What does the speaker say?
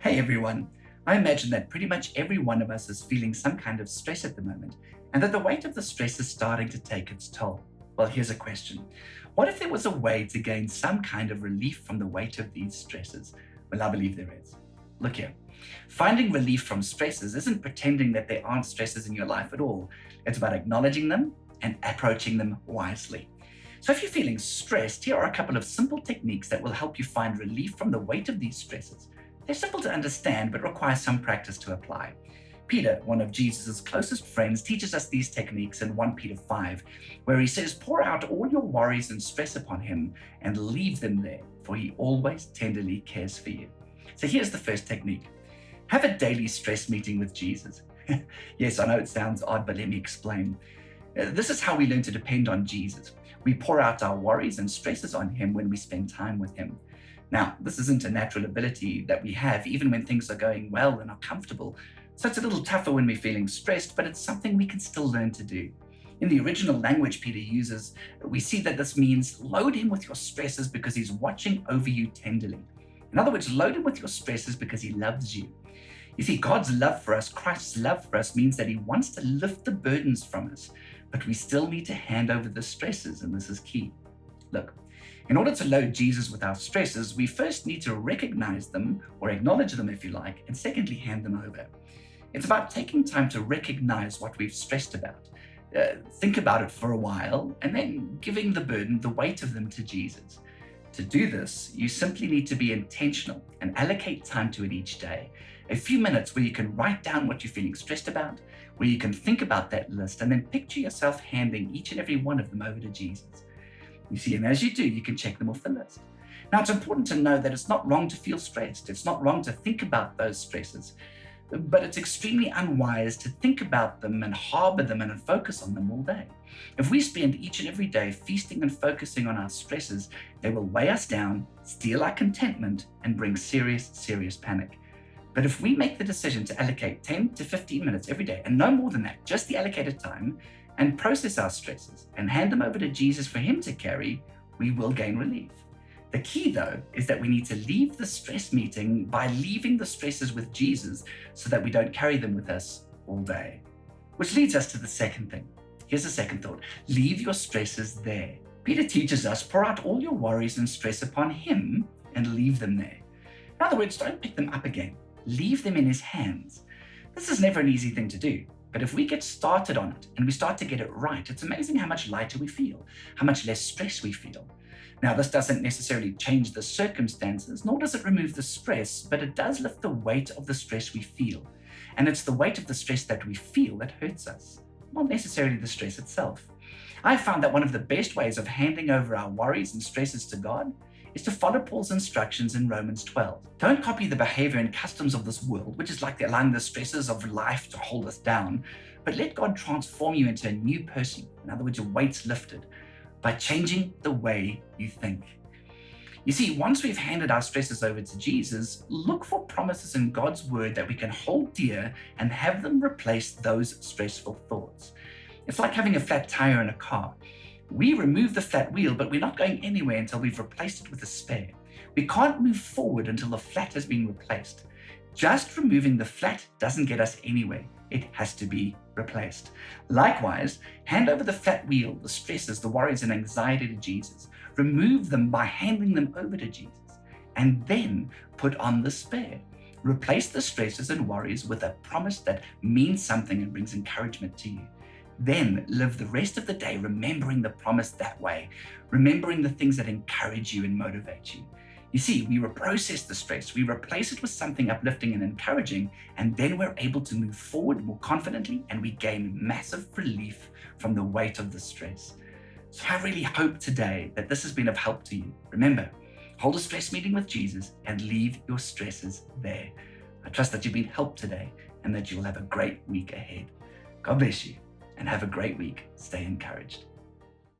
Hey everyone. I imagine that pretty much every one of us is feeling some kind of stress at the moment, and that the weight of the stress is starting to take its toll. Well, here's a question. What if there was a way to gain some kind of relief from the weight of these stresses? Well, I believe there is. Look here. Finding relief from stresses isn't pretending that there aren't stresses in your life at all. It's about acknowledging them and approaching them wisely. So, if you're feeling stressed, here are a couple of simple techniques that will help you find relief from the weight of these stresses. They're simple to understand, but require some practice to apply. Peter, one of Jesus' closest friends, teaches us these techniques in 1 Peter 5, where he says, "Pour out all your worries and stress upon him and leave them there, for he always tenderly cares for you." So here's the first technique. Have a daily stress meeting with Jesus. Yes, I know it sounds odd, but let me explain. This is how we learn to depend on Jesus. We pour out our worries and stresses on him when we spend time with him. Now, this isn't a natural ability that we have, even when things are going well and are comfortable. So it's a little tougher when we're feeling stressed, but it's something we can still learn to do. In the original language Peter uses, we see that this means load him with your stresses because he's watching over you tenderly. In other words, load him with your stresses because he loves you. You see, God's love for us, Christ's love for us, means that he wants to lift the burdens from us, but we still need to hand over the stresses, and this is key. Look, in order to load Jesus with our stresses, we first need to recognize them, or acknowledge them if you like, and secondly, hand them over. It's about taking time to recognize what we've stressed about, think about it for a while, and then giving the burden, the weight of them to Jesus. To do this, you simply need to be intentional and allocate time to it each day. A few minutes where you can write down what you're feeling stressed about, where you can think about that list, and then picture yourself handing each and every one of them over to Jesus. You see, and as you do, you can check them off the list. Now, it's important to know that it's not wrong to feel stressed. It's not wrong to think about those stresses, but it's extremely unwise to think about them and harbor them and focus on them all day. If we spend each and every day feasting and focusing on our stresses, they will weigh us down, steal our contentment, and bring serious panic. But if we make the decision to allocate 10 to 15 minutes every day, and no more than that, just the allocated time, and process our stresses and hand them over to Jesus for him to carry, we will gain relief. The key, though, is that we need to leave the stress meeting by leaving the stresses with Jesus so that we don't carry them with us all day. Which leads us to the second thing. Here's the second thought. Leave your stresses there. Peter teaches us, pour out all your worries and stress upon him and leave them there. In other words, don't pick them up again. Leave them in his hands. This is never an easy thing to do. But if we get started on it and we start to get it right, it's amazing how much lighter we feel, how much less stress we feel. Now, this doesn't necessarily change the circumstances, nor does it remove the stress, but it does lift the weight of the stress we feel. And it's the weight of the stress that we feel that hurts us, not necessarily the stress itself. I found that one of the best ways of handing over our worries and stresses to God is to follow Paul's instructions in Romans 12. Don't copy the behavior and customs of this world, which is like allowing the stresses of life to hold us down, but let God transform you into a new person. In other words, your weight's lifted by changing the way you think. You see, once we've handed our stresses over to Jesus, look for promises in God's word that we can hold dear and have them replace those stressful thoughts. It's like having a flat tire in a car. We remove the flat wheel, but we're not going anywhere until we've replaced it with a spare. We can't move forward until the flat has been replaced. Just removing the flat doesn't get us anywhere. It has to be replaced. Likewise, hand over the flat wheel, the stresses, the worries, and anxiety to Jesus. Remove them by handing them over to Jesus, and then put on the spare. Replace the stresses and worries with a promise that means something and brings encouragement to you. Then live the rest of the day remembering the promise that way, remembering the things that encourage you and motivate you. You see, we process the stress, we replace it with something uplifting and encouraging, and then we're able to move forward more confidently and we gain massive relief from the weight of the stress. So I really hope today that this has been of help to you. Remember, hold a stress meeting with Jesus and leave your stresses there. I trust that you've been helped today and that you'll have a great week ahead. God bless you. And have a great week. Stay encouraged.